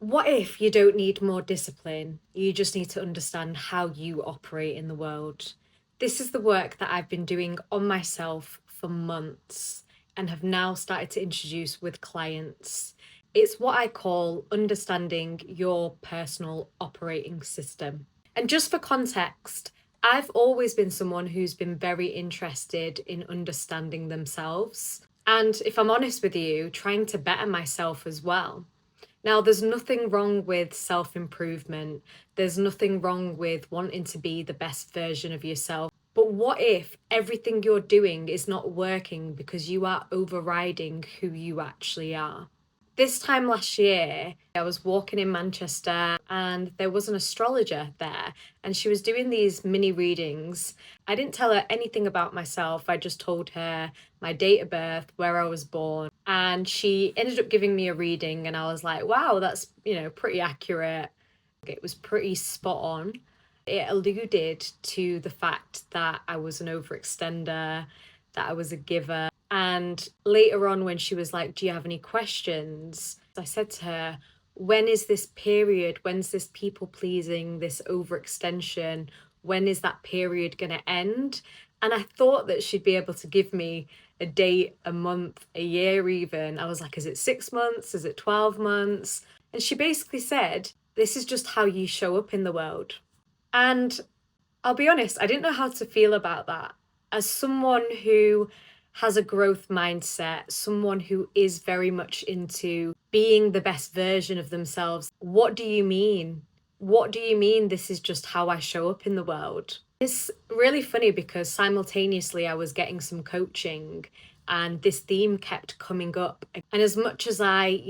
What if you don't need more discipline? You just need to understand how you operate in the world. This is the work that I've been doing on myself for months and have now started to introduce with clients. It's what I call understanding your personal operating system. And just for context, I've always been someone who's been very interested in understanding themselves. And if I'm honest with you, trying to better myself as well. Now, there's nothing wrong with self improvement. There's nothing wrong with wanting to be the best version of yourself. But what if everything you're doing is not working because you are overriding who you actually are? This time last year, I was walking in Manchester and there was an astrologer there, and she was doing these mini readings. I didn't tell her anything about myself. I just told her my date of birth, where I was born, and she ended up giving me a reading, and I was like, wow, that's, pretty accurate. It was pretty spot on. It alluded to the fact that I was an overextender, that I was a giver. And later on, when she was like, do you have any questions? I said to her, when is this period? When's this people pleasing, this overextension? When is that period going to end? And I thought that she'd be able to give me a date, a month, a year even. I was like, is it 6 months? Is it 12 months? And she basically said, this is just how you show up in the world. And I'll be honest, I didn't know how to feel about that. As someone who has a growth mindset, someone who is very much into being the best version of themselves, what do you mean? What do you mean this is just how I show up in the world? It's really funny because simultaneously I was getting some coaching and this theme kept coming up. And as much as I,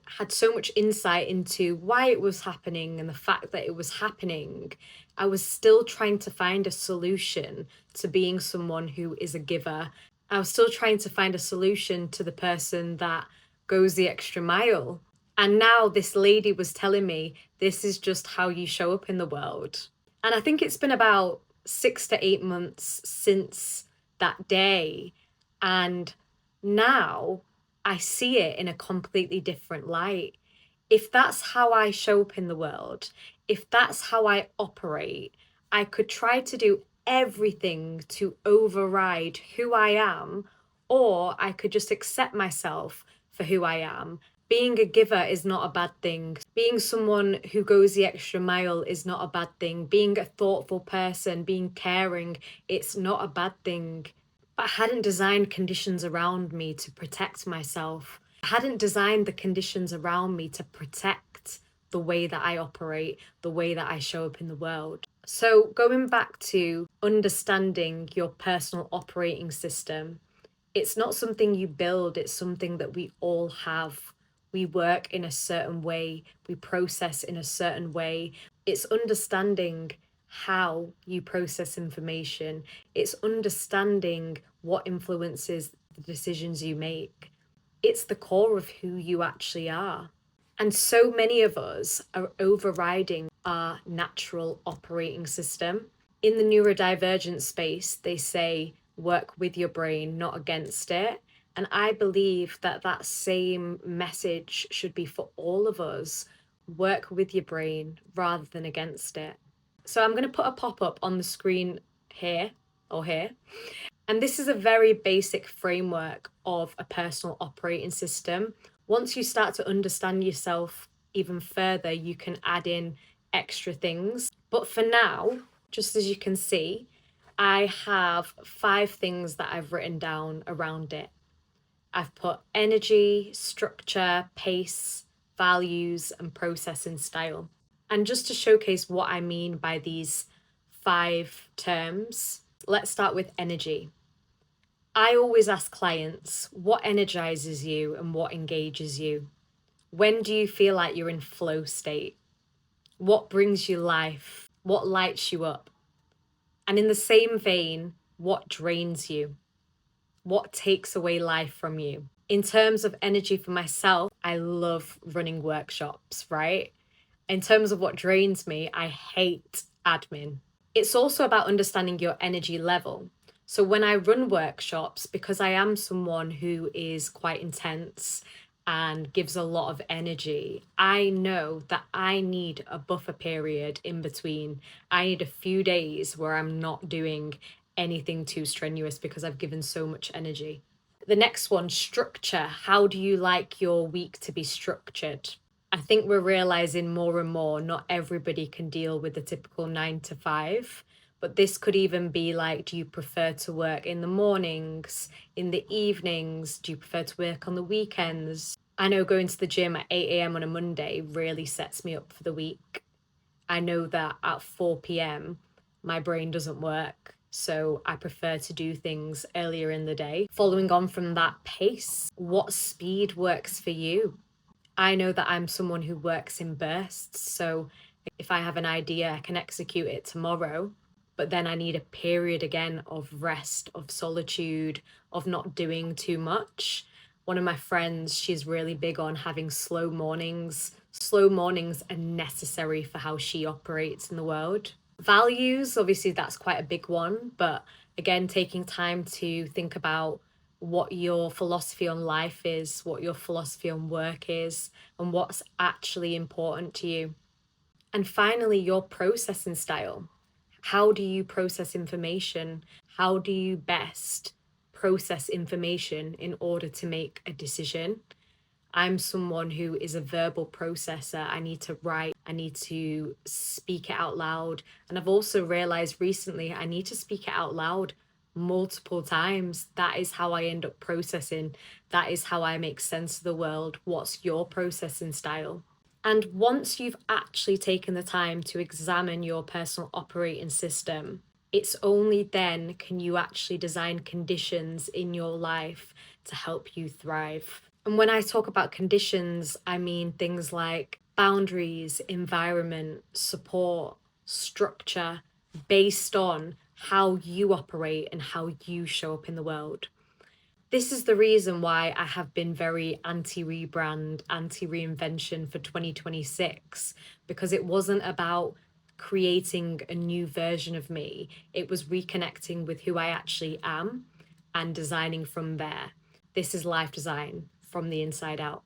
had so much insight into why it was happening and the fact that it was happening, I was still trying to find a solution to being someone who is a giver. I was still trying to find a solution to the person that goes the extra mile. And now this lady was telling me this is just how you show up in the world. And I think it's been about 6 to 8 months since that day. And now I see it in a completely different light. If that's how I show up in the world, if that's how I operate, I could try to do everything to override who I am, or I could just accept myself for who I am. Being a giver is not a bad thing. Being someone who goes the extra mile is not a bad thing. Being a thoughtful person, being caring, it's not a bad thing. But I hadn't designed conditions around me to protect myself. I hadn't designed the conditions around me to protect the way that I operate, the way that I show up in the world. So, going back to understanding your personal operating system, it's not something you build, it's something that we all have. We work in a certain way, we process in a certain way. It's understanding how you process information, it's understanding what influences the decisions you make. It's the core of who you actually are. And so many of us are overriding our natural operating system. In the neurodivergent space, they say work with your brain, not against it. And I believe that that same message should be for all of us. Work with your brain rather than against it. So I'm going to put a pop up on the screen here or here. And this is a very basic framework of a personal operating system. Once you start to understand yourself even further, you can add in extra things. But for now, just as you can see, I have 5 things that I've written down around it. I've put energy, structure, pace, values, and processing style. And just to showcase what I mean by these 5 terms, let's start with energy. I always ask clients, what energizes you and what engages you? When do you feel like you're in flow state? What brings you life? What lights you up? And in the same vein, what drains you? What takes away life from you? In terms of energy for myself, I love running workshops, right? In terms of what drains me, I hate admin. It's also about understanding your energy level. So when I run workshops, because I am someone who is quite intense, and gives a lot of energy, I know that I need a buffer period in between. I need a few days where I'm not doing anything too strenuous because I've given so much energy. The next one, structure. How do you like your week to be structured? I think we're realizing more and more not everybody can deal with the typical 9 to 5, but this could even be like, do you prefer to work in the mornings, in the evenings? Do you prefer to work on the weekends? I know going to the gym at 8 a.m. on a Monday really sets me up for the week. I know that at 4 p.m., my brain doesn't work. So I prefer to do things earlier in the day. Following on from that pace, what speed works for you? I know that I'm someone who works in bursts. So if I have an idea, I can execute it tomorrow. But then I need a period again of rest, of solitude, of not doing too much. One of my friends, she's really big on having slow mornings. Slow mornings are necessary for how she operates in the world. Values, obviously, that's quite a big one. But again, taking time to think about what your philosophy on life is, what your philosophy on work is, and what's actually important to you. And finally, your processing style. How do you process information? How do you best process information in order to make a decision? I'm someone who is a verbal processor. I need to write, I need to speak it out loud. And I've also realized recently I need to speak it out loud multiple times. That is how I end up processing. That is how I make sense of the world. What's your processing style? And once you've actually taken the time to examine your personal operating system, it's only then can you actually design conditions in your life to help you thrive. And when I talk about conditions, I mean things like boundaries, environment, support, structure, based on how you operate and how you show up in the world. This is the reason why I have been very anti rebrand, anti reinvention for 2026, because it wasn't about creating a new version of me. It was reconnecting with who I actually am and designing from there. This is life design from the inside out.